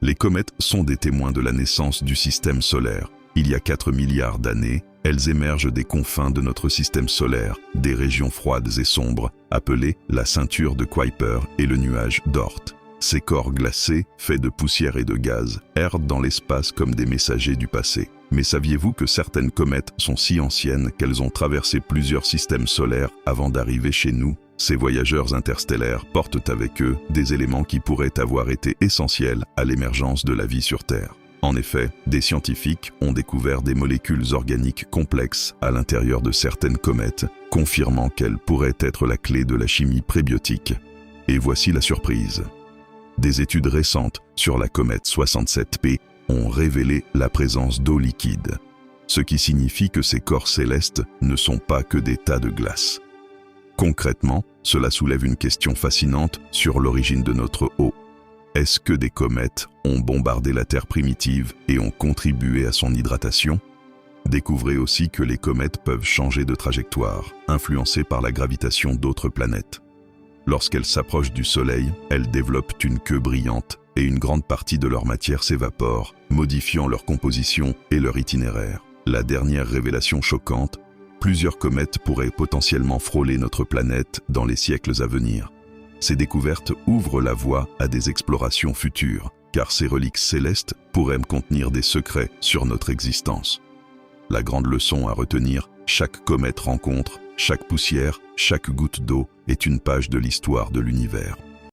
Les comètes sont des témoins de la naissance du système solaire. Il y a 4 milliards d'années, elles émergent des confins de notre système solaire, des régions froides et sombres, appelées la ceinture de Kuiper et le nuage d'Oort. Ces corps glacés, faits de poussière et de gaz, errent dans l'espace comme des messagers du passé. Mais saviez-vous que certaines comètes sont si anciennes qu'elles ont traversé plusieurs systèmes solaires avant d'arriver chez nous? Ces voyageurs interstellaires portent avec eux des éléments qui pourraient avoir été essentiels à l'émergence de la vie sur Terre. En effet, des scientifiques ont découvert des molécules organiques complexes à l'intérieur de certaines comètes, confirmant qu'elles pourraient être la clé de la chimie prébiotique. Et voici la surprise. Des études récentes sur la comète 67P ont révélé la présence d'eau liquide, ce qui signifie que ces corps célestes ne sont pas que des tas de glace. Concrètement, cela soulève une question fascinante sur l'origine de notre eau. Est-ce que des comètes ont bombardé la Terre primitive et ont contribué à son hydratation? Découvrez aussi que les comètes peuvent changer de trajectoire, influencées par la gravitation d'autres planètes. Lorsqu'elles s'approchent du Soleil, elles développent une queue brillante et une grande partie de leur matière s'évapore, modifiant leur composition et leur itinéraire. La dernière révélation choquante: plusieurs comètes pourraient potentiellement frôler notre planète dans les siècles à venir. Ces découvertes ouvrent la voie à des explorations futures, car ces reliques célestes pourraient contenir des secrets sur notre existence. La grande leçon à retenir: chaque comète rencontre, chaque poussière, chaque goutte d'eau est une page de l'histoire de l'univers.